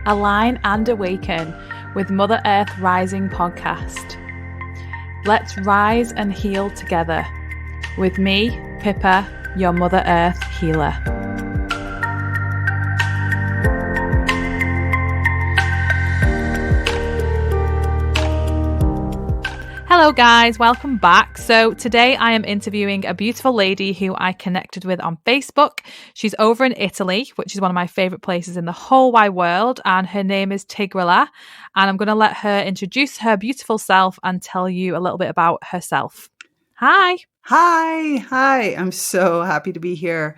Align and Awaken with Mother Earth Rising podcast. Let's rise and heal together with me, Pippa, your Mother Earth healer. Hello guys, welcome back. So today I am interviewing a beautiful lady who I connected with on Facebook. She's over in Italy, which is one of my favourite places in the whole wide world, and her name is Tigrilla, and I'm going to let her introduce her beautiful self and tell you a little bit about herself. Hi. Hi. I'm so happy to be here.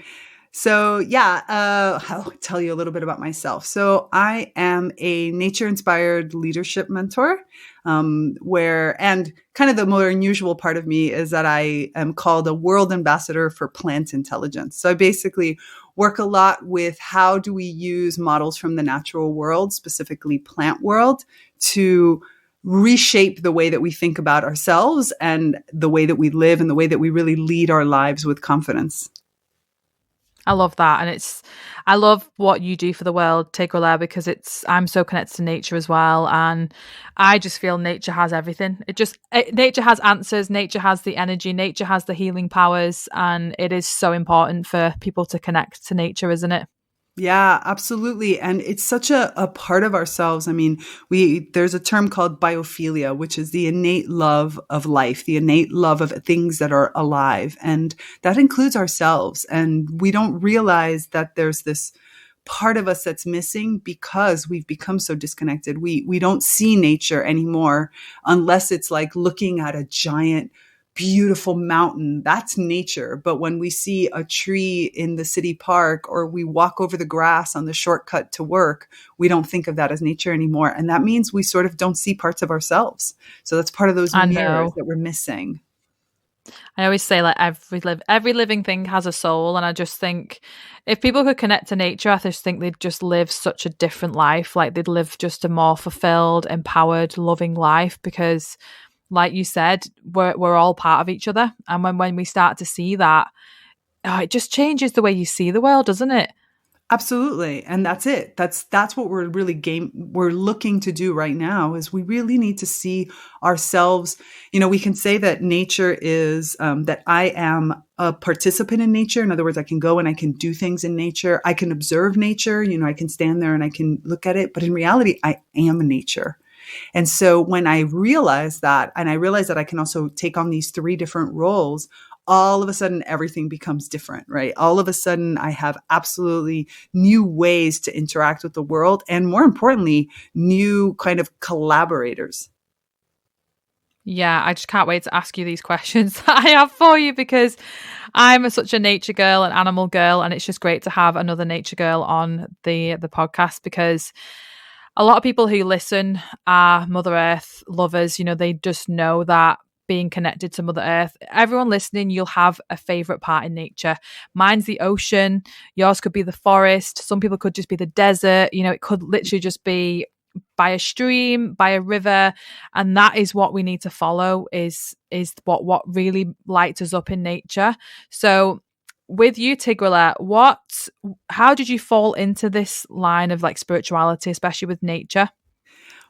So I'll tell you a little bit about myself. So I am a nature-inspired leadership mentor, and kind of the more unusual part of me is that I am called a world ambassador for plant intelligence. So I basically work a lot with how do we use models from the natural world, specifically plant world, to reshape the way that we think about ourselves and the way that we live and the way that we really lead our lives with confidence. I love that. And I love what you do for the world, Tigrilla, because I'm so connected to nature as well. And I just feel nature has everything. Nature has answers. Nature has the energy. Nature has the healing powers. And it is so important for people to connect to nature, isn't it? Yeah, absolutely. And it's such a part of ourselves. I mean, there's a term called biophilia, which is the innate love of life, the innate love of things that are alive. And that includes ourselves. And we don't realize that there's this part of us that's missing because we've become so disconnected. We don't see nature anymore unless it's like looking at a giant beautiful mountain. That's nature. But when we see a tree in the city park or we walk over the grass on the shortcut to work, we don't think of that as nature anymore. And that means we sort of don't see parts of ourselves. So that's part of those mirrors that we're missing. I always say like every living thing has a soul. And I just think if people could connect to nature, I just think they'd just live such a different life. Like they'd live just a more fulfilled, empowered, loving life because like you said, we're all part of each other. And when we start to see that, it just changes the way you see the world, doesn't it? Absolutely. And that's it. That's what we're looking to do right now is we really need to see ourselves. You know, we can say that nature is, that I am a participant in nature. In other words, I can go and I can do things in nature. I can observe nature. You know, I can stand there and I can look at it. But in reality, I am nature. And so when I realized that, and I realized that I can also take on these 3 different roles, all of a sudden everything becomes different, right? All of a sudden I have absolutely new ways to interact with the world. And more importantly, new kind of collaborators. Yeah, I just can't wait to ask you these questions that I have for you because I'm such a nature girl, an animal girl, and it's just great to have another nature girl on the podcast because a lot of people who listen are Mother Earth lovers. You know, they just know that being connected to Mother Earth, everyone listening, you'll have a favorite part in nature. Mine's the ocean. Yours could be the forest. Some people could just be the desert. You know, it could literally just be by a stream, by a river. And that is what we need to follow is what really lights us up in nature. So with you, Tigrilla, how did you fall into this line of like spirituality, especially with nature?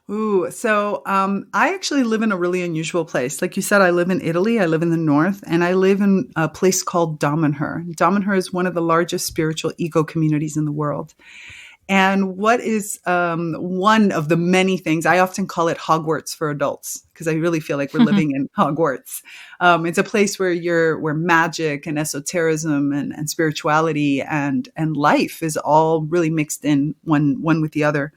So I actually live in a really unusual place. Like you said, I live in Italy. I live in the north, and I live in a place called Damanhur. Damanhur is one of the largest spiritual eco communities in the world. And what is one of the many things, I often call it Hogwarts for adults, because I really feel like we're living in Hogwarts. It's a place where magic and esotericism and spirituality and life is all really mixed in one with the other.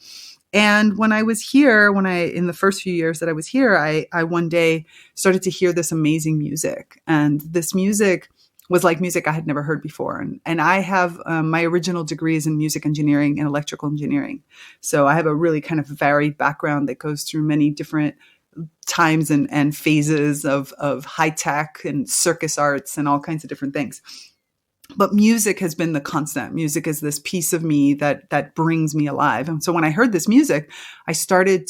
And when I was here, in the first few years that I was here, I one day started to hear this amazing music. And this music was like music I had never heard before. And I have my original degree is in music engineering and electrical engineering. So I have a really kind of varied background that goes through many different times and phases of high tech and circus arts and all kinds of different things. But music has been the constant. Music is this piece of me that brings me alive. And so when I heard this music, I wanted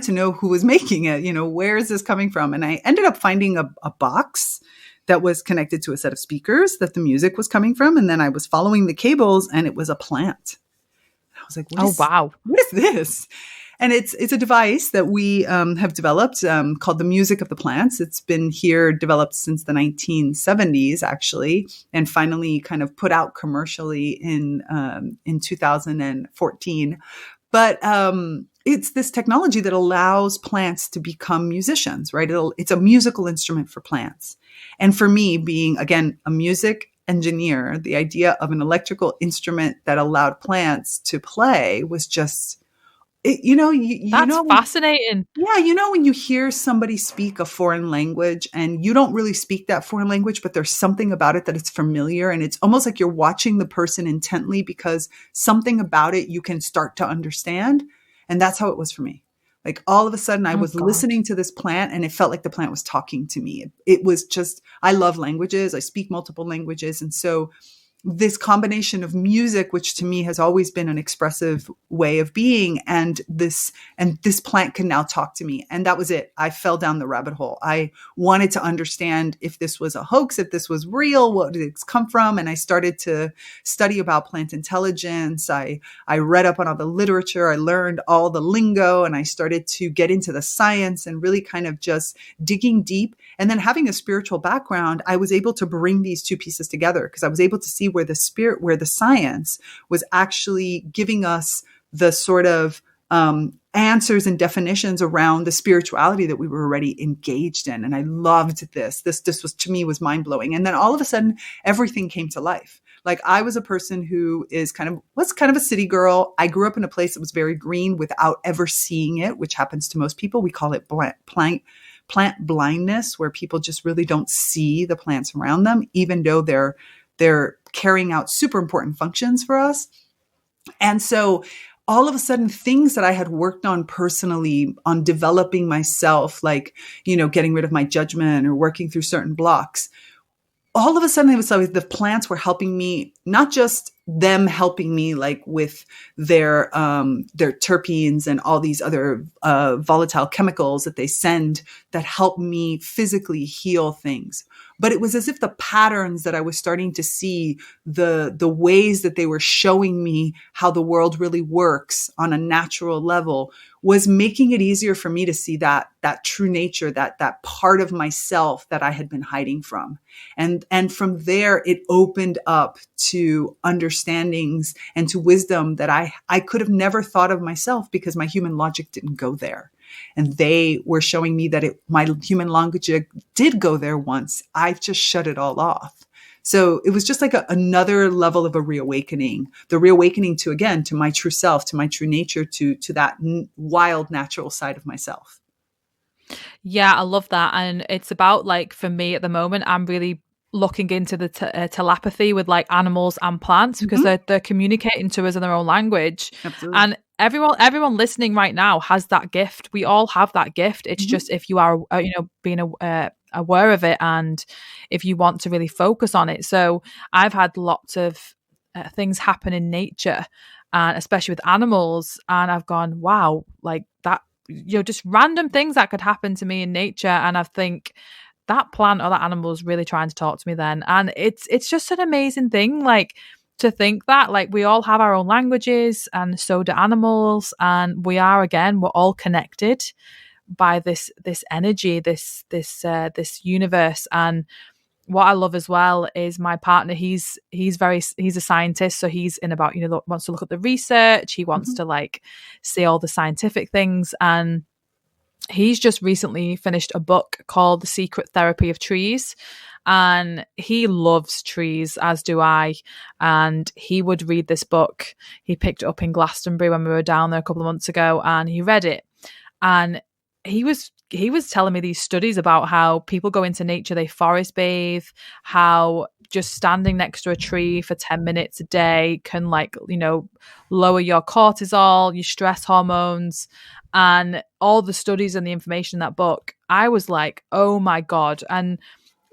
to know who was making it. You know, where is this coming from? And I ended up finding a box that was connected to a set of speakers that the music was coming from. And then I was following the cables and it was a plant. I was like, Oh, wow. what is this? And it's a device that we have developed called the music of the plants. It's been here developed since the 1970s, actually, and finally kind of put out commercially in 2014. But it's this technology that allows plants to become musicians, right? It's a musical instrument for plants. And for me, being, again, a music engineer, the idea of an electrical instrument that allowed plants to play was just, That's fascinating. yeah, when you hear somebody speak a foreign language and you don't really speak that foreign language, but there's something about it that it's familiar, and it's almost like you're watching the person intently because something about it you can start to understand. And that's how it was for me. Like all of a sudden I was listening to this plant and it felt like the plant was talking to me. It was just, I love languages. I speak multiple languages. And so this combination of music, which to me has always been an expressive way of being, and this plant can now talk to me. And that was it. I fell down the rabbit hole. I wanted to understand if this was a hoax, if this was real, what did it come from? And I started to study about plant intelligence. I read up on all the literature. I learned all the lingo, and I started to get into the science and really kind of just digging deep. And then having a spiritual background, I was able to bring these two pieces together because I was able to see where the science was actually giving us the sort of answers and definitions around the spirituality that we were already engaged in. And I loved this. This was, to me, was mind blowing. And then all of a sudden, everything came to life. Like I was a person who was kind of a city girl. I grew up in a place that was very green without ever seeing it, which happens to most people. We call it plant blindness, where people just really don't see the plants around them, even though they're carrying out super important functions for us. And so all of a sudden, things that I had worked on personally on developing myself, like, getting rid of my judgment or working through certain blocks, all of a sudden it was like the plants were helping me, not just them helping me like with their terpenes and all these other volatile chemicals that they send that help me physically heal things. But it was as if the patterns that I was starting to see, the ways that they were showing me how the world really works on a natural level, was making it easier for me to see that true nature, that part of myself that I had been hiding from. And from there, it opened up to understandings and to wisdom that I could have never thought of myself because my human logic didn't go there. And they were showing me that my human logic did go there once. I've just shut it all off. So it was just like another level of a reawakening, the reawakening to my true self, to my true nature, to that wild, natural side of myself. Yeah, I love that. And it's about, like, for me at the moment, I'm really looking into the telepathy with like animals and plants, because they're communicating to us in their own language. Absolutely. And everyone listening right now has that gift. We all have that gift. It's just if you are being aware of it, and if you want to really focus on it. So I've had lots of things happen in nature, and especially with animals, and I've gone, wow, like that, just random things that could happen to me in nature, and I think that plant or that animal is really trying to talk to me then. And it's just an amazing thing, like, to think that, like, we all have our own languages, and so do animals, and we're all connected by this energy, this universe. And what I love as well is my partner, he's a scientist, so he's in about, wants to look at the research, he wants to like see all the scientific things, and he's just recently finished a book called The Secret Therapy of Trees. And he loves trees, as do I. And he would read this book. He picked it up in Glastonbury when we were down there a couple of months ago, and he read it. And he was telling me these studies about how people go into nature, they forest bathe, how just standing next to a tree for 10 minutes a day can, like, lower your cortisol, your stress hormones, and all the studies and the information in that book. I was like, oh my God. And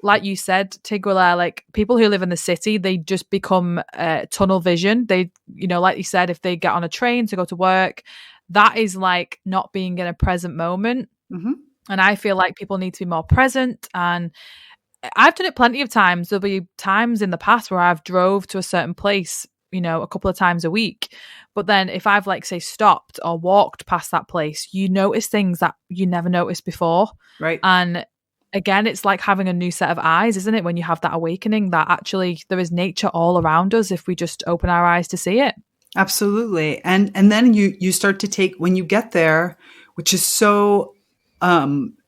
like you said, Tigrilla, like, people who live in the city, they just become tunnel vision. They, like you said, if they get on a train to go to work, that is like not being in a present moment. And I feel like people need to be more present. And I've done it plenty of times. There'll be times in the past where I've drove to a certain place a couple of times a week. But then if I've like say stopped or walked past that place, you notice things that you never noticed before. Right. And again, it's like having a new set of eyes, isn't it? When you have that awakening that actually there is nature all around us if we just open our eyes to see it. Absolutely. And then you start to take, when you get there, which is so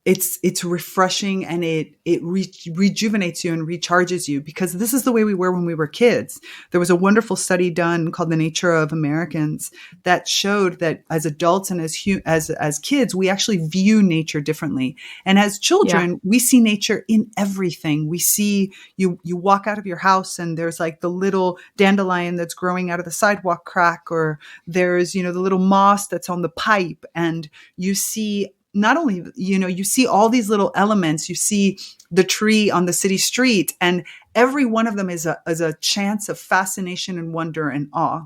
it's refreshing, and it rejuvenates you and recharges you, because this is the way we were when we were kids. There was a wonderful study done called The Nature of Americans that showed that as adults and as kids, we actually view nature differently. And as children, we see nature in everything. We see you walk out of your house and there's like the little dandelion that's growing out of the sidewalk crack, or there's, the little moss that's on the pipe, and you see not only, you see all these little elements, you see the tree on the city street, and every one of them is a chance of fascination and wonder and awe.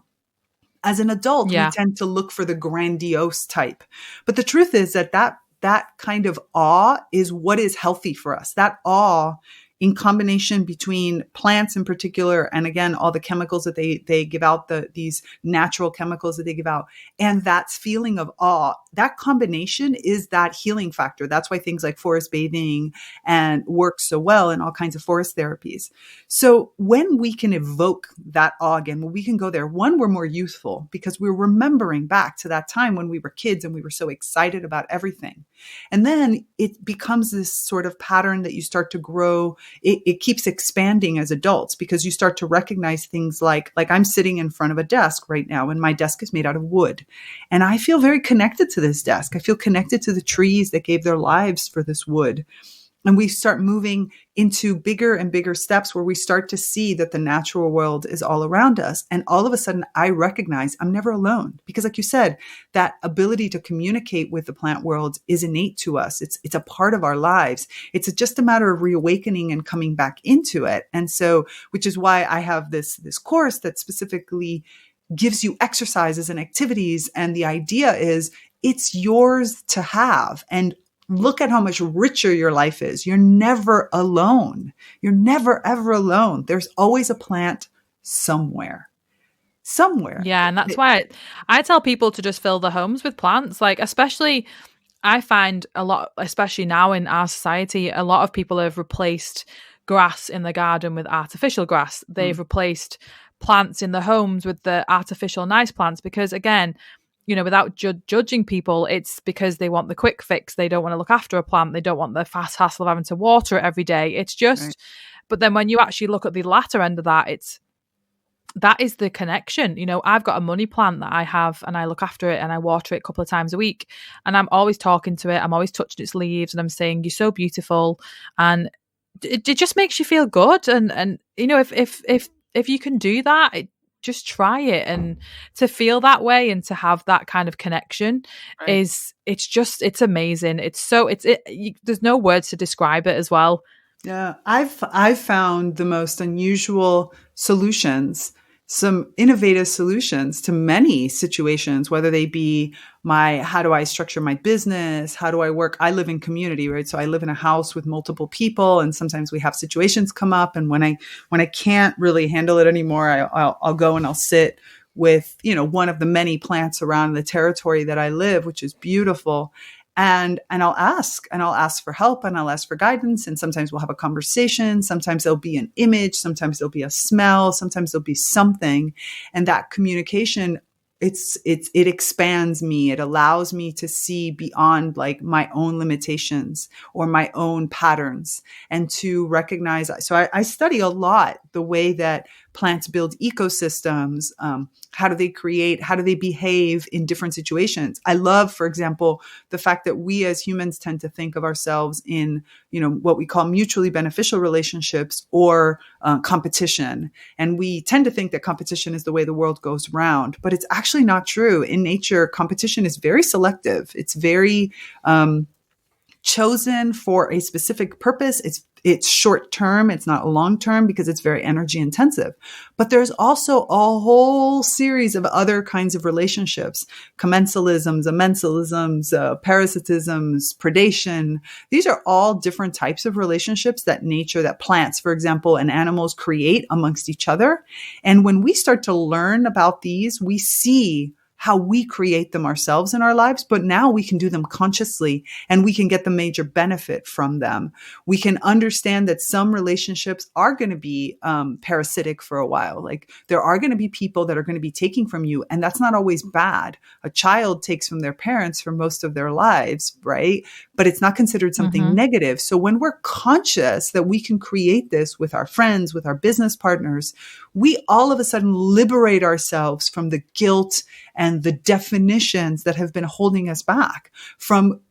As an adult, we tend to look for the grandiose type. But the truth is that kind of awe is what is healthy for us. That awe, in combination between plants in particular, and again, all the chemicals that they give out, these natural chemicals that they give out, and that feeling of awe, that combination is that healing factor. That's why things like forest bathing and work so well, and all kinds of forest therapies. So when we can evoke that awe again, when we can go there, one, we're more youthful because we're remembering back to that time when we were kids and we were so excited about everything. And then it becomes this sort of pattern that you start to grow. It keeps expanding as adults, because you start to recognize things like I'm sitting in front of a desk right now, and my desk is made out of wood. And I feel very connected to this desk. I feel connected to the trees that gave their lives for this wood. And we start moving into bigger and bigger steps where we start to see that the natural world is all around us. And all of a sudden, I recognize I'm never alone. Because like you said, that ability to communicate with the plant world is innate to us. It's a part of our lives. It's just a matter of reawakening and coming back into it. And so, which is why I have this course that specifically gives you exercises and activities. And the idea is it's yours to have. And look at how much richer your life is. You're never alone. You're never, ever alone. There's always a plant somewhere. Yeah. And that's why I tell people to just fill their homes with plants. Like, especially, I find a lot, especially now in our society, a lot of people have replaced grass in the garden with artificial grass. They've replaced plants in the homes with the artificial nice plants, because again, without judging people, it's because they want the quick fix. They don't want to look after a plant. They don't want the fast hassle of having to water it every day. It's just, right. But then when you actually look at the latter end of that, that is the connection. I've got a money plant that I have, and I look after it and I water it a couple of times a week, and I'm always talking to it. I'm always touching its leaves and I'm saying, "You're so beautiful." And it just makes you feel good. And if you can do that, just try it, and to feel that way and to have that kind of connection, right, it's amazing. There's no words to describe it as well. Yeah. I've found the most unusual solutions, some innovative solutions to many situations, whether they be how do I structure my business? How do I work? I live in community, right? So I live in a house with multiple people, and sometimes we have situations come up. And when I can't really handle it anymore, I'll go and I'll sit with, one of the many plants around the territory that I live, which is beautiful. And I'll ask for help, and I'll ask for guidance. And sometimes we'll have a conversation. Sometimes there'll be an image. Sometimes there'll be a smell. Sometimes there'll be something. And that communication, it expands me. It allows me to see beyond like my own limitations or my own patterns, and to recognize. So I study a lot the way that plants build ecosystems. How do they behave in different situations? I love, for example, the fact that we as humans tend to think of ourselves in, what we call mutually beneficial relationships or competition. And we tend to think that competition is the way the world goes round, but it's actually not true. In nature, competition is very selective. It's very chosen for a specific purpose. It's short term. It's not long term because it's very energy intensive. But there's also a whole series of other kinds of relationships: commensalisms, amensalisms, parasitisms, predation. These are all different types of relationships that plants, for example, and animals create amongst each other. And when we start to learn about these, we see how we create them ourselves in our lives, but now we can do them consciously and we can get the major benefit from them. We can understand that some relationships are going to be parasitic for a while. Like there are going to be people that are going to be taking from you, and that's not always bad. A child takes from their parents for most of their lives, right? But it's not considered something negative. So when we're conscious that we can create this with our friends, with our business partners, we all of a sudden liberate ourselves from the guilt and the definitions that have been holding us back.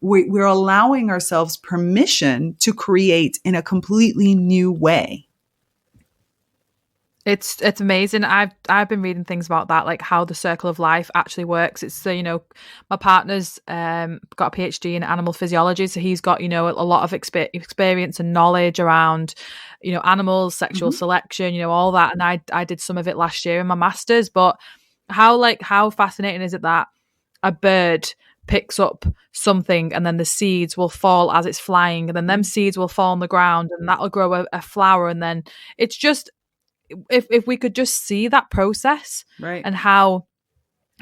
We're allowing ourselves permission to create in a completely new way. It's amazing. I've been reading things about that, like how the circle of life actually works. It's my partner's got a PhD in animal physiology, so he's got a lot of experience and knowledge around animals, sexual selection, all that. And I did some of it last year in my master's. But how fascinating is it that a bird picks up something and then the seeds will fall as it's flying, and then them seeds will fall on the ground and that'll grow a flower, and then it's just. If we could just see that process, right, and how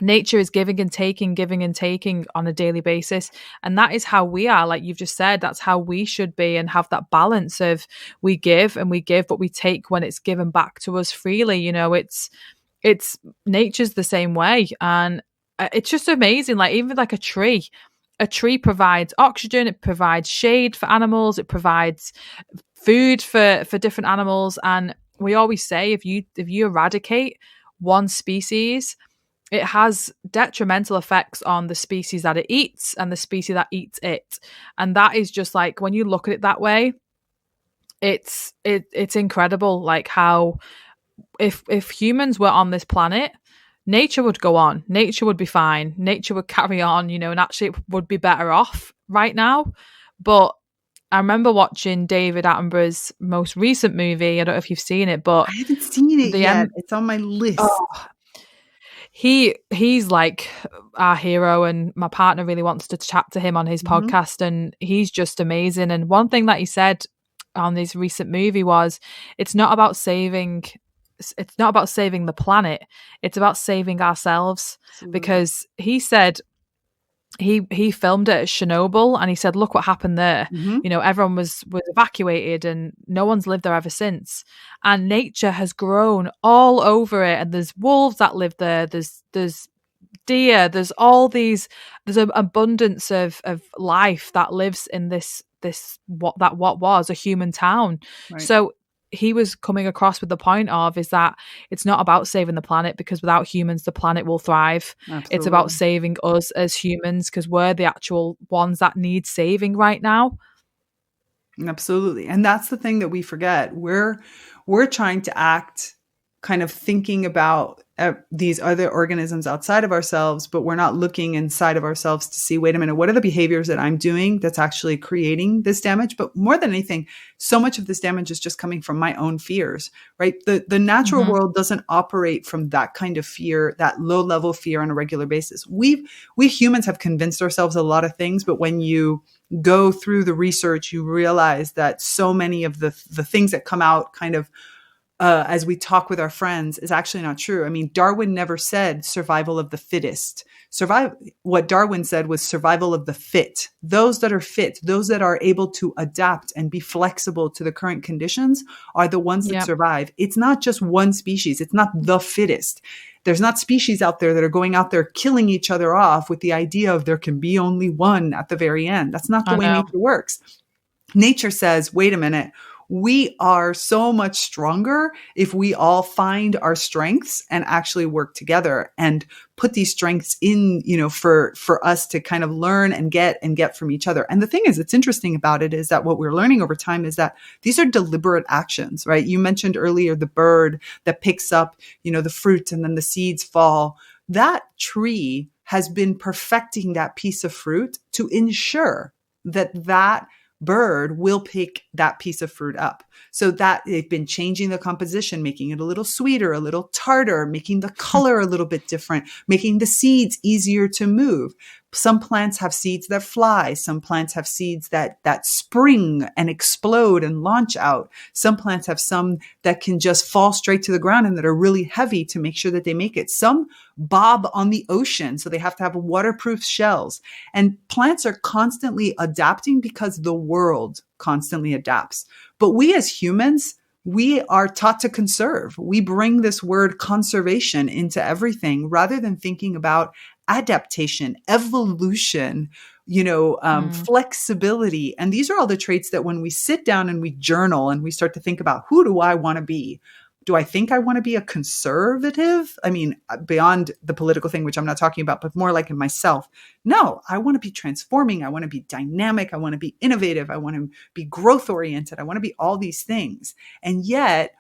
nature is giving and taking on a daily basis. And that is how we are, like you've just said, that's how we should be, and have that balance of we give, but we take when it's given back to us freely. It's nature's the same way. And it's just amazing. Like even like a tree provides oxygen, it provides shade for animals, it provides food for different animals. And we always say if you eradicate one species, it has detrimental effects on the species that it eats and the species that eats it. And that is just like, when you look at it that way, it's incredible, like how if humans were on this planet, nature would go on, nature would be fine, nature would carry on, and actually it would be better off right now. But I remember watching David Attenborough's most recent movie. I don't know if you've seen it, but I haven't seen it yet. It's on my list. He's like our hero, and my partner really wants to chat to him on his podcast, and he's just amazing. And one thing that he said on his recent movie was, it's not about saving the planet, it's about saving ourselves. Absolutely. Because he said he filmed it at Chernobyl, and he said, look what happened there. Everyone was evacuated and no one's lived there ever since, and nature has grown all over it, and there's wolves that live there, there's deer, there's an abundance of life that lives in this what was a human town. Right. So he was coming across with the point of is that it's not about saving the planet, because without humans the planet will thrive. Absolutely. It's about saving us as humans, because we're the actual ones that need saving right now. Absolutely. And that's the thing that we forget. We're trying to act kind of thinking about these other organisms outside of ourselves, but we're not looking inside of ourselves to see, wait a minute, what are the behaviors that I'm doing that's actually creating this damage? But more than anything, so much of this damage is just coming from my own fears, right? The natural world doesn't operate from that kind of fear, that low level fear on a regular basis. We humans have convinced ourselves a lot of things, but when you go through the research, you realize that so many of the things that come out kind of as we talk with our friends is actually not true. I mean, Darwin never said survival of the fittest. What Darwin said was survival of the fit. Those that are fit, those that are able to adapt and be flexible to the current conditions are the ones that survive. It's not just one species. It's not the fittest. There's not species out there that are going out there killing each other off with the idea of there can be only one at the very end. That's not the way nature works. Nature says, wait a minute, we are so much stronger if we all find our strengths and actually work together and put these strengths in, for us to kind of learn and get from each other. And the thing is, it's interesting about it is that what we're learning over time is that these are deliberate actions, right? You mentioned earlier the bird that picks up, the fruit and then the seeds fall. That tree has been perfecting that piece of fruit to ensure that bird will pick that piece of fruit up. So that they've been changing the composition, making it a little sweeter, a little tartar, making the color a little bit different, making the seeds easier to move. Some plants have seeds that fly. Some plants have seeds that spring and explode and launch out. Some plants have some that can just fall straight to the ground and that are really heavy to make sure that they make it. Some bob on the ocean, so they have to have waterproof shells. And plants are constantly adapting because the world constantly adapts. But we as humans, we are taught to conserve. We bring this word conservation into everything rather than thinking about adaptation, evolution, flexibility. And these are all the traits that when we sit down and we journal and we start to think about, who do I want to be? Do I think I want to be a conservative? I mean, beyond the political thing, which I'm not talking about, but more like in myself. No, I want to be transforming. I want to be dynamic. I want to be innovative. I want to be growth oriented. I want to be all these things. And yet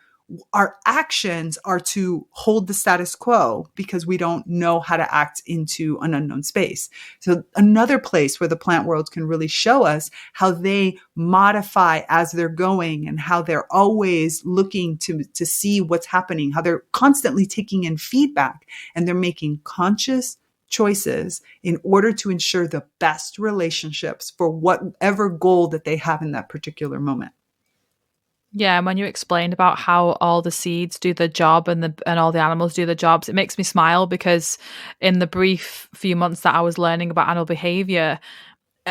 our actions are to hold the status quo because we don't know how to act into an unknown space. So another place where the plant world can really show us how they modify as they're going and how they're always looking to see what's happening, how they're constantly taking in feedback and they're making conscious choices in order to ensure the best relationships for whatever goal that they have in that particular moment. Yeah, and when you explained about how all the seeds do the job and all the animals do the jobs, it makes me smile because in the brief few months that I was learning about animal behavior,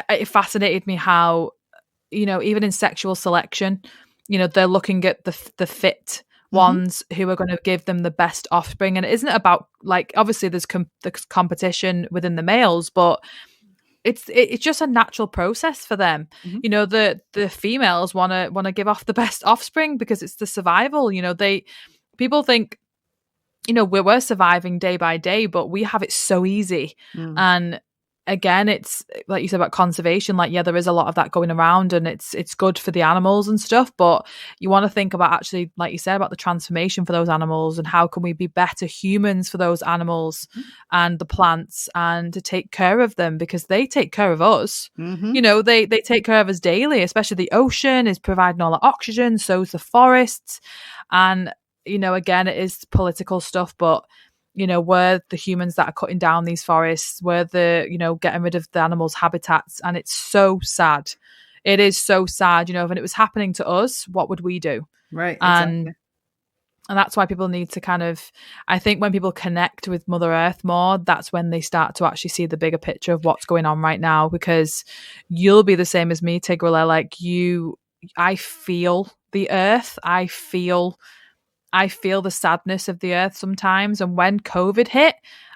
it fascinated me how, even in sexual selection, they're looking at the fit ones who are going to give them the best offspring. And it isn't about, like, obviously there's competition within the males, but it's just a natural process for them. The females want to give off the best offspring because it's the survival. People think, we're surviving day by day, but we have it so easy. And again, it's like you said about conservation, like, yeah, there is a lot of that going around and it's good for the animals and stuff, but you want to think about actually, like you said, about the transformation for those animals and how can we be better humans for those animals and the plants and to take care of them because they take care of us. They take care of us daily, especially the ocean is providing all the oxygen, so's the forests. And, again, it is political stuff, but we're the humans that are cutting down these forests. We're the, getting rid of the animals' habitats. And it's so sad. It is so sad. If it was happening to us, what would we do? Right. Exactly. And that's why people need to I think when people connect with Mother Earth more, that's when they start to actually see the bigger picture of what's going on right now, because you'll be the same as me, Tigrilla. Like I feel the earth. I feel the sadness of the earth sometimes. And when COVID hit,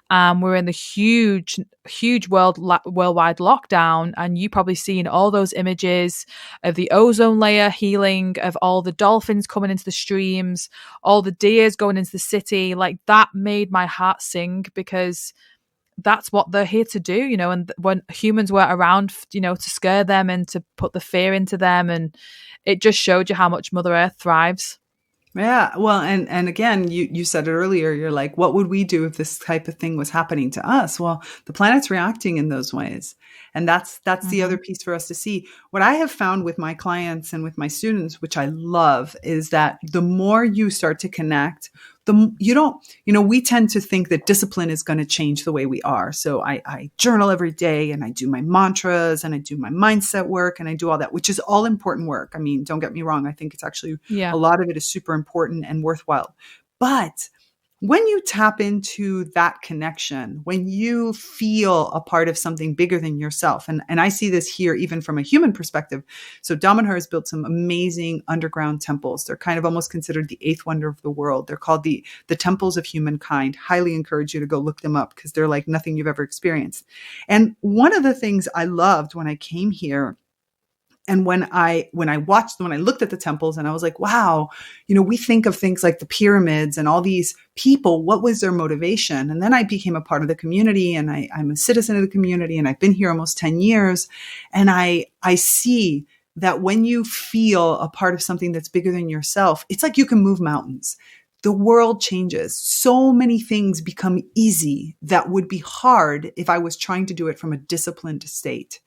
we're in the huge worldwide lockdown, and you probably seen all those images of the ozone layer healing, of all the dolphins coming into the streams, all the deers going into the city. Like, that made my heart sing because that's what they're here to do, and when humans were around, to scare them and to put the fear into them. And it just showed you how much Mother Earth thrives. Yeah. Well, and again, you said it earlier, you're like, what would we do if this type of thing was happening to us? Well, the planet's reacting in those ways. And that's the other piece for us to see. What I have found with my clients and with my students, which I love, is that the more you start to connect, we tend to think that discipline is going to change the way we are. So I journal every day and I do my mantras and I do my mindset work and I do all that, which is all important work. I mean, don't get me wrong. I think it's actually, a lot of it is super important and worthwhile. But when you tap into that connection, when you feel a part of something bigger than yourself, and I see this here even from a human perspective. So Damanhur has built some amazing underground temples. They're kind of almost considered the eighth wonder of the world. They're called the temples of humankind. Highly encourage you to go look them up because they're like nothing you've ever experienced. And one of the things I loved when I came here, and when I looked at the temples and I was like, wow, we think of things like the pyramids and all these people, what was their motivation? And then I became a part of the community and I'm a citizen of the community and I've been here almost 10 years. And I see that when you feel a part of something that's bigger than yourself, it's like you can move mountains. the world changes. So many things become easy that would be hard if I was trying to do it from a disciplined state.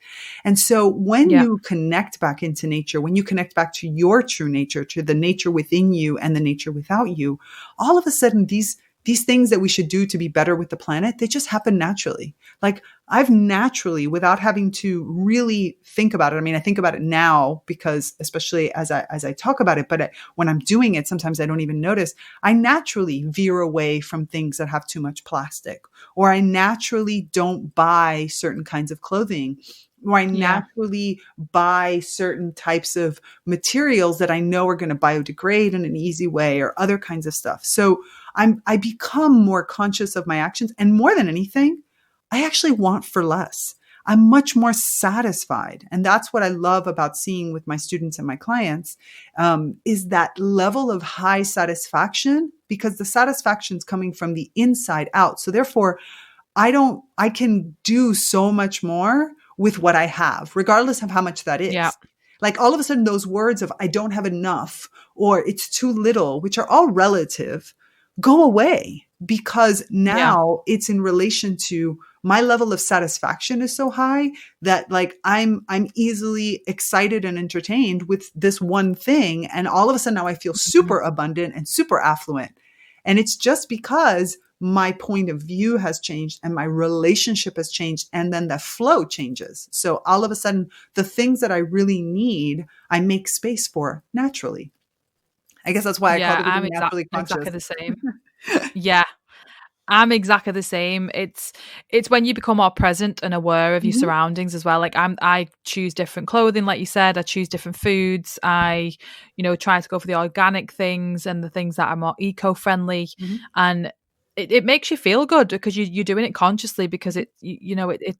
And so when Yeah. you connect back into nature, when you connect back to your true nature, to the nature within you and the nature without you, all of a sudden these things that we should do to be better with the planet, they just happen naturally. Like I've naturally, without having to really think about it. I mean, I think about it now because especially as I talk about it, but when I'm doing it, sometimes I don't even notice. I naturally veer away from things that have too much plastic, or I naturally don't buy certain kinds of clothing, or I naturally buy certain types of materials that I know are going to biodegrade in an easy way, or other kinds of stuff. So I become more conscious of my actions. And more than anything, I actually want for less. I'm much more satisfied. And that's what I love about seeing with my students and my clients, is that level of high satisfaction, because the satisfaction is coming from the inside out. So therefore, I can do so much more with what I have, regardless of how much that is. Yeah. Like all of a sudden, those words of I don't have enough or it's too little, which are all relative, go away, because now it's in relation to my level of satisfaction is so high that like I'm easily excited and entertained with this one thing. And all of a sudden now I feel super abundant and super affluent. And it's just because my point of view has changed and my relationship has changed. And then the flow changes. So all of a sudden, the things that I really need, I make space for naturally. I guess that's why I call it I'm naturally conscious. exactly the same. Yeah. I'm exactly the same. It's when you become more present and aware of your surroundings as well. Like I choose different clothing, like you said. I choose different foods. I, try to go for the organic things and the things that are more eco-friendly. And it makes you feel good because you're doing it consciously, because it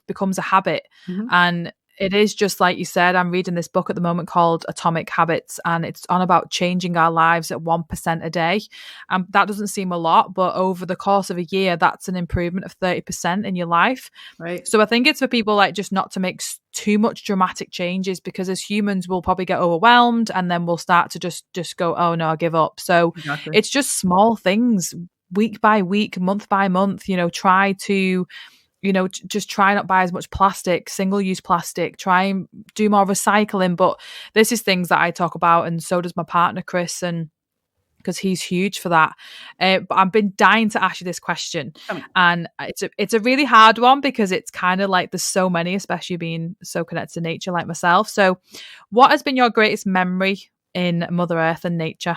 becomes a habit. And it is just like you said. I'm reading this book at the moment called Atomic Habits, and it's on about changing our lives at 1% a day. That doesn't seem a lot, but over the course of a year, that's an improvement of 30% in your life. Right. So I think it's for people like just not to make too much dramatic changes, because as humans, we'll probably get overwhelmed and then we'll start to just go, oh no, I give up. So It's just small things, week by week, month by month, try to just try not buy as much plastic, single-use plastic, try and do more recycling. But this is things that I talk about, and so does my partner, Chris, and because he's huge for that. But I've been dying to ask you this question. And it's a really hard one, because it's kind of like there's so many, especially being so connected to nature like myself. So what has been your greatest memory in Mother Earth and nature?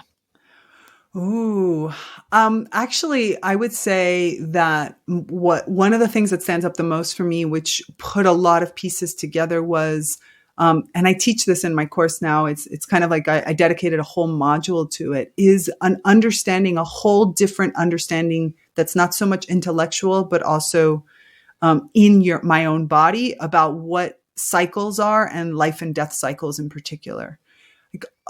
Ooh, actually, I would say that one of the things that stands up the most for me, which put a lot of pieces together, was, and I teach this in my course now. It's kind of like I dedicated a whole module to it, is an understanding, a whole different understanding that's not so much intellectual, but also in my own body, about what cycles are, and life and death cycles in particular.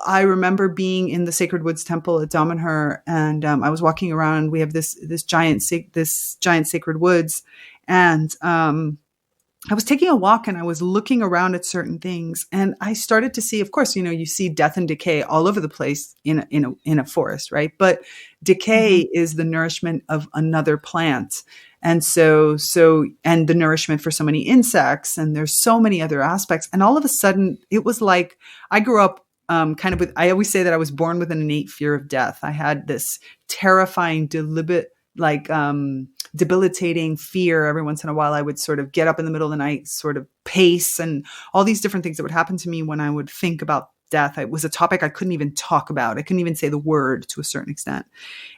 I remember being in the Sacred Woods Temple at Damanhur, and I was walking around. We have this giant sacred woods, and I was taking a walk, and I was looking around at certain things, and I started to see. Of course, you see death and decay all over the place in a forest, right? But decay is the nourishment of another plant. And so and the nourishment for so many insects, and there's so many other aspects. And all of a sudden, it was like I grew up. I always say that I was born with an innate fear of death. I had this terrifying, debilitating fear. Every once in a while, I would sort of get up in the middle of the night, sort of pace, and all these different things that would happen to me when I would think about death. It was a topic I couldn't even talk about. I couldn't even say the word to a certain extent.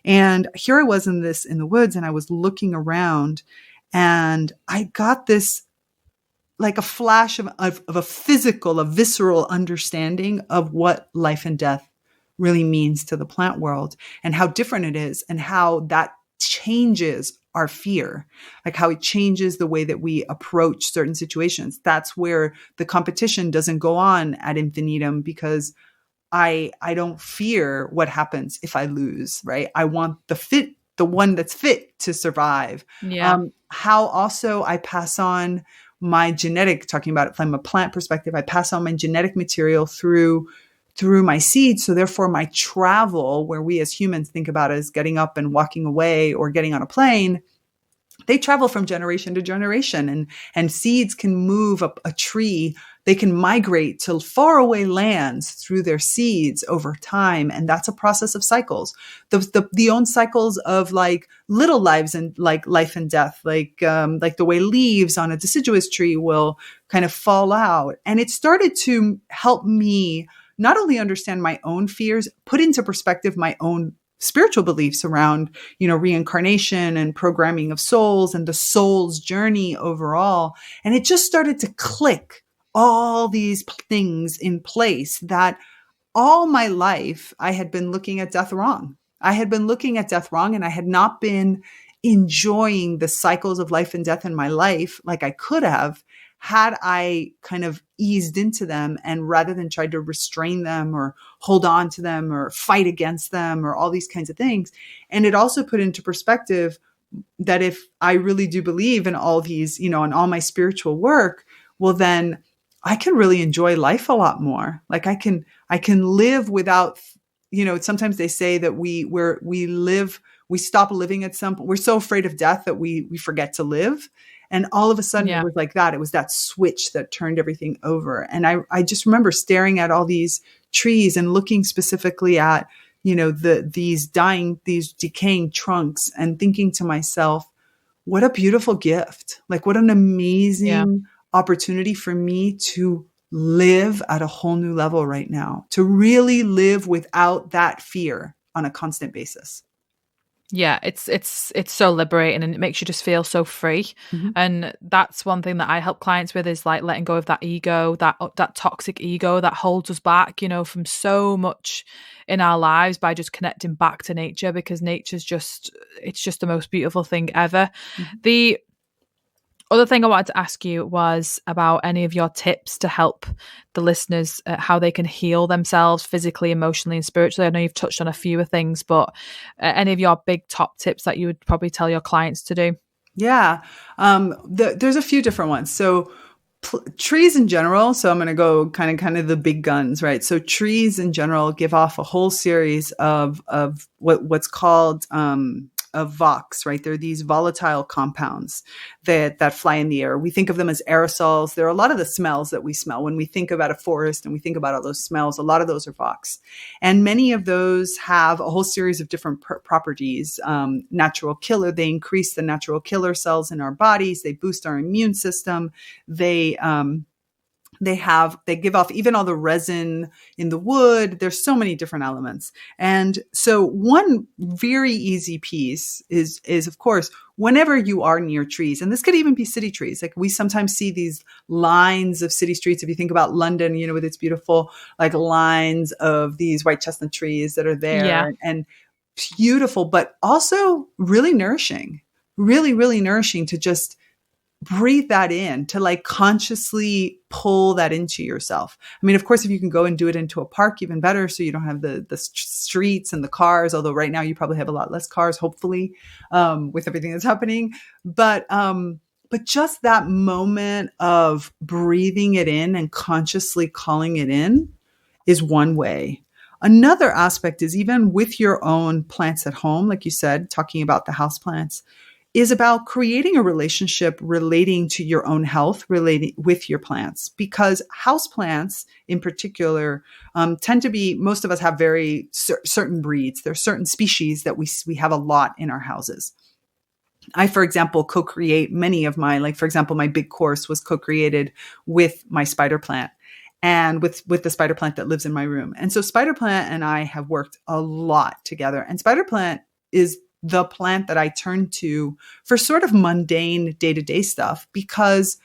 And here I was in the woods, and I was looking around, and I got this, like a flash of a physical, a visceral understanding of what life and death really means to the plant world, and how different it is, and how that changes our fear, like how it changes the way that we approach certain situations. That's where the competition doesn't go on ad infinitum, because I don't fear what happens if I lose, right? I want the one that's fit to survive. Yeah. How also I pass on my talking about it from a plant perspective, I pass on my genetic material through through my seeds. So therefore my travel, where we as humans think about as getting up and walking away or getting on a plane, they travel from generation to generation, and seeds can move up a tree. They can migrate to faraway lands through their seeds over time. And that's a process of cycles. The own cycles of like little lives and like life and death, like the way leaves on a deciduous tree will kind of fall out. And it started to help me not only understand my own fears, put into perspective my own spiritual beliefs around, reincarnation and programming of souls and the soul's journey overall. And it just started to click all these things in place that all my life I had been looking at death wrong. I had been looking at death wrong, and I had not been enjoying the cycles of life and death in my life like I could have had I kind of eased into them, and rather than tried to restrain them or hold on to them or fight against them or all these kinds of things. And it also put into perspective that if I really do believe in all these, in all my spiritual work, well, then I can really enjoy life a lot more. Like I can live without, sometimes they say that we stop living at some point. We're so afraid of death that we forget to live. And all of a sudden It was like that. It was that switch that turned everything over. And I just remember staring at all these trees and looking specifically at, these decaying trunks, and thinking to myself, what a beautiful gift. Like what an amazing opportunity for me to live at a whole new level right now, to really live without that fear on a constant basis. Yeah, it's so liberating, and it makes you just feel so free. Mm-hmm. And that's one thing that I help clients with, is like letting go of that ego, that toxic ego that holds us back, from so much in our lives, by just connecting back to nature, because nature's it's just the most beautiful thing ever. Mm-hmm. The other thing I wanted to ask you was about any of your tips to help the listeners, how they can heal themselves physically, emotionally, and spiritually. I know you've touched on a few of things, but any of your big top tips that you would probably tell your clients to do? Yeah, there's a few different ones. So trees in general. So I'm going to go kind of the big guns, right? So trees in general give off a whole series of what's called of vox, right? They're these volatile compounds that fly in the air. We think of them as aerosols. There are a lot of the smells that we smell when we think about a forest and we think about all those smells. A lot of those are vox. And many of those have a whole series of different properties. Natural killer, they increase the natural killer cells in our bodies. They boost our immune system. They give off even all the resin in the wood. There's so many different elements. And so one very easy piece is of course, whenever you are near trees, and this could even be city trees, like we sometimes see these lines of city streets. If you think about London, with its beautiful like lines of these white chestnut trees that are there, and beautiful, but also really nourishing, really, really nourishing to just breathe that in, to like consciously pull that into yourself. I mean, of course, if you can go and do it into a park, even better. So you don't have the streets and the cars, although right now you probably have a lot less cars, hopefully, with everything that's happening. But just that moment of breathing it in and consciously calling it in is one way. Another aspect is even with your own plants at home, like you said, talking about the house plants, is about creating a relationship relating to your own health, relating with your plants, because houseplants in particular tend to be, most of us have very certain breeds. There are certain species that we have a lot in our houses. I, for example, co-create many of my, like, for example, my big course was co-created with my spider plant and with the spider plant that lives in my room. And so spider plant and I have worked a lot together, and spider plant is the plant that I turn to for sort of mundane day-to-day stuff, because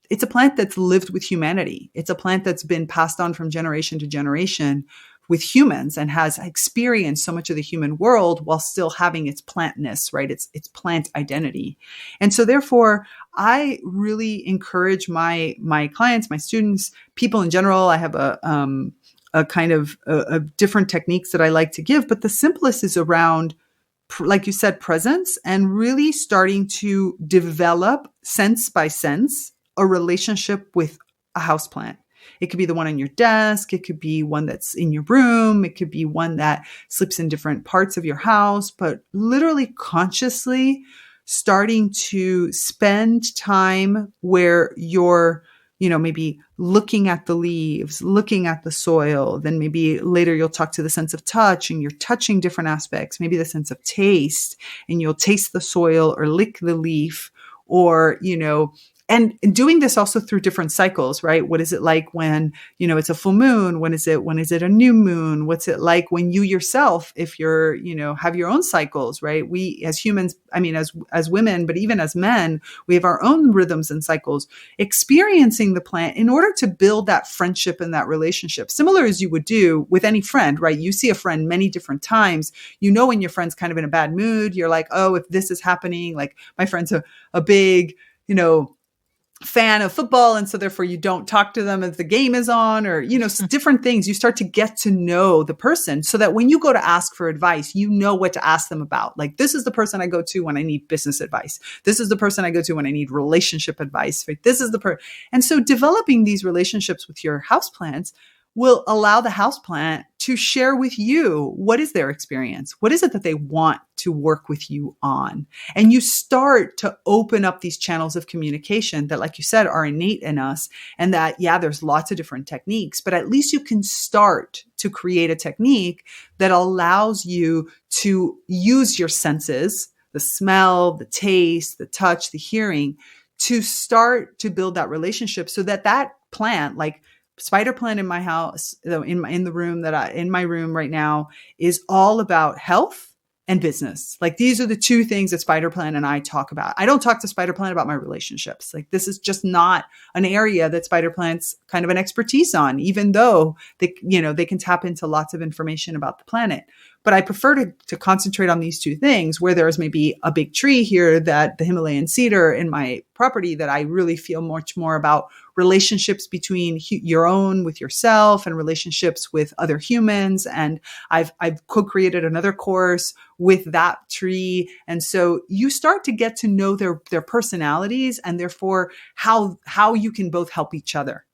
it's a plant that's lived with humanity. It's a plant that's been passed on from generation to generation with humans and has experienced so much of the human world while still having its plantness, right? Its plant identity. And so therefore, I really encourage my clients, my students, people in general. I have a kind of different techniques that I like to give, but the simplest is around, like you said, presence, and really starting to develop sense by sense a relationship with a houseplant. It could be the one on your desk. It could be one that's in your room. It could be one that sleeps in different parts of your house, but literally consciously starting to spend time where you're, maybe looking at the leaves, looking at the soil. Then maybe later you'll talk to the sense of touch and you're touching different aspects, maybe the sense of taste, and you'll taste the soil or lick the leaf, or, and doing this also through different cycles, right? What is it like when, it's a full moon? When is it a new moon? What's it like when you yourself, if you're, have your own cycles, right? We as humans, as women, but even as men, we have our own rhythms and cycles, experiencing the plant in order to build that friendship and that relationship, similar as you would do with any friend, right? You see a friend many different times, when your friend's kind of in a bad mood, you're like, oh, if this is happening, like my friend's a big, fan of football. And so therefore you don't talk to them as the game is on, or, different things. You start to get to know the person so that when you go to ask for advice, you know what to ask them about. Like, this is the person I go to when I need business advice. This is the person I go to when I need relationship advice. Right? This is and so developing these relationships with your houseplants will allow the houseplant to share with you what is their experience, what is it that they want to work with you on. And you start to open up these channels of communication that, like you said, are innate in us. And that, there's lots of different techniques, but at least you can start to create a technique that allows you to use your senses, the smell, the taste, the touch, the hearing, to start to build that relationship so that that plant, like spider plant in my house, in my room right now, is all about health and business. Like, these are the two things that spider plant and I talk about. I don't talk to spider plant about my relationships. Like, this is just not an area that spider plant's kind of an expertise on, even though they can tap into lots of information about the planet. But I prefer to concentrate on these two things, where there's maybe a big tree here, that the Himalayan cedar in my property, that I really feel much more about relationships between your own with yourself and relationships with other humans. And I've co-created another course with that tree. And so you start to get to know their personalities, and therefore how you can both help each other.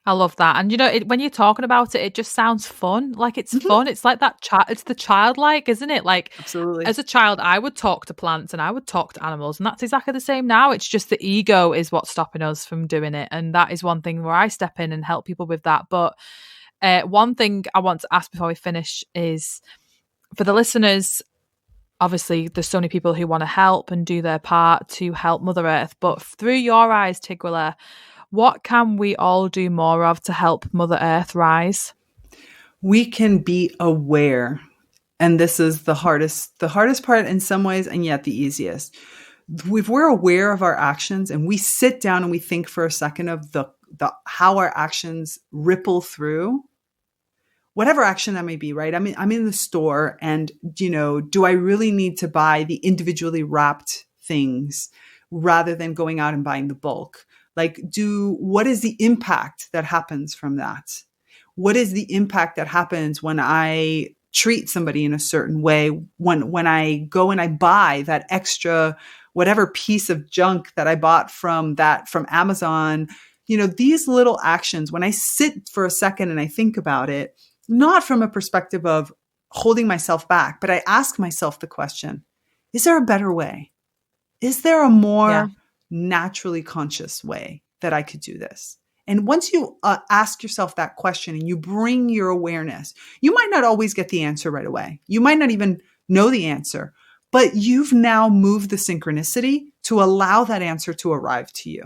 I love that. And when you're talking about it, it just sounds fun. Like, it's fun. It's like that it's the childlike, isn't it? Like, absolutely. As a child, I would talk to plants and I would talk to animals, and that's exactly the same now. It's just the ego is what's stopping us from doing it. And that is one thing where I step in and help people with that. But one thing I want to ask before we finish is, for the listeners, obviously there's so many people who want to help and do their part to help Mother Earth. But through your eyes, Tigrilla, what can we all do more of to help Mother Earth rise? We can be aware. And this is the hardest part in some ways, and yet the easiest. If we're aware of our actions and we sit down and we think for a second of the how our actions ripple through whatever action that may be, right? I'm in the store, and, do I really need to buy the individually wrapped things rather than going out and buying the bulk? Like, what is the impact that happens from that? What is the impact that happens when I treat somebody in a certain way, when I go and I buy that extra, whatever piece of junk that I bought from Amazon? These little actions, when I sit for a second and I think about it, not from a perspective of holding myself back, but I ask myself the question, is there a better way? Is there a more naturally conscious way that I could do this? And once you ask yourself that question and you bring your awareness, you might not always get the answer right away. You might not even know the answer, but you've now moved the synchronicity to allow that answer to arrive to you.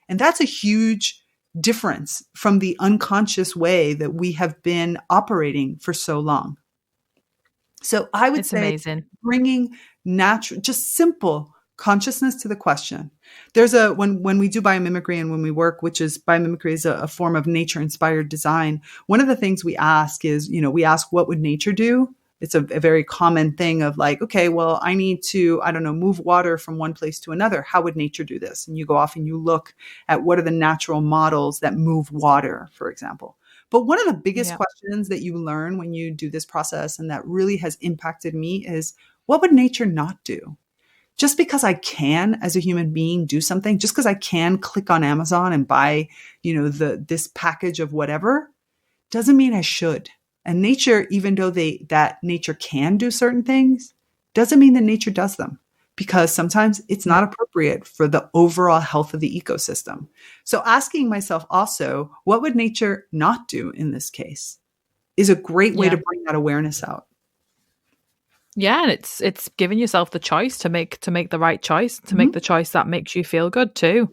And that's a huge difference from the unconscious way that we have been operating for so long. So I would say amazing. Bringing natural, just simple consciousness to the question. There's when we do biomimicry and when we work, which is biomimicry is a form of nature inspired design. One of the things we ask is, we ask, what would nature do? It's a very common thing of like, okay, well, I need to, move water from one place to another. How would nature do this? And you go off and you look at what are the natural models that move water, for example. But one of the biggest questions that you learn when you do this process, and that really has impacted me, is what would nature not do? just because I can, as a human being, do something, just because I can click on Amazon and buy, this package of whatever, doesn't mean I should. And nature, even though that nature can do certain things, doesn't mean that nature does them, because sometimes it's not appropriate for the overall health of the ecosystem. So asking myself also, what would nature not do in this case, is a great way to bring that awareness out. Yeah, and it's giving yourself the choice to make the right choice, to make the choice that makes you feel good too.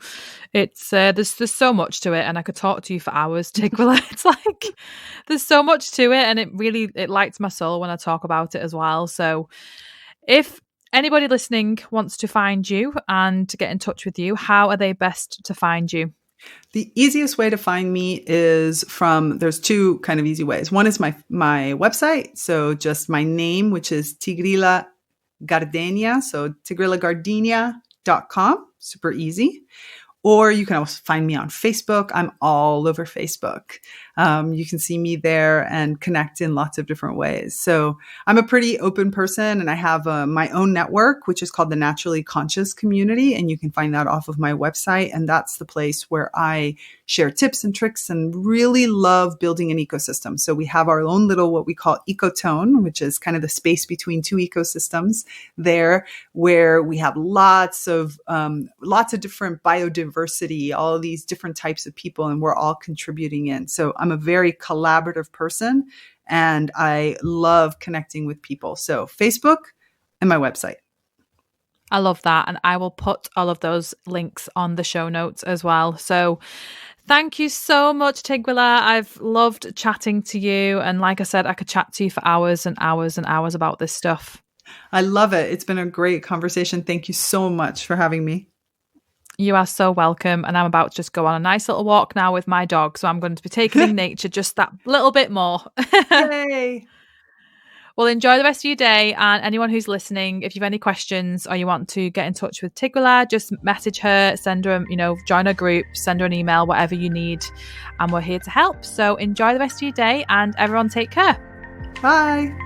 It's there's so much to it, and I could talk to you for hours, Tigrilla. It's like there's so much to it, and it lights my soul when I talk about it as well. So if anybody listening wants to find you and to get in touch with you, how are they best to find you? The easiest way to find me is there's two kind of easy ways. One is my website. So just my name, which is Tigrilla Gardenia. So TigrillaGardenia.com. Super easy. Or you can also find me on Facebook. I'm all over Facebook. You can see me there and connect in lots of different ways. So I'm a pretty open person, and I have my own network, which is called the Naturally Conscious Community. And you can find that off of my website. And that's the place where I share tips and tricks and really love building an ecosystem. So we have our own little, what we call ecotone, which is kind of the space between two ecosystems there, where we have lots of different biodiversity, all of these different types of people, and we're all contributing in. So I'm a very collaborative person, and I love connecting with people. So Facebook and my website. I love that. And I will put all of those links on the show notes as well. So thank you so much, Tigrilla. I've loved chatting to you. And like I said, I could chat to you for hours and hours and hours about this stuff. I love it. It's been a great conversation. Thank you so much for having me. You are so welcome. And I'm about to just go on a nice little walk now with my dog. So I'm going to be taking in nature just that little bit more. Yay. Well, enjoy the rest of your day. And anyone who's listening, if you have any questions or you want to get in touch with Tigrilla, just message her, send her, join her group, send her an email, whatever you need. And we're here to help. So enjoy the rest of your day, and everyone take care. Bye.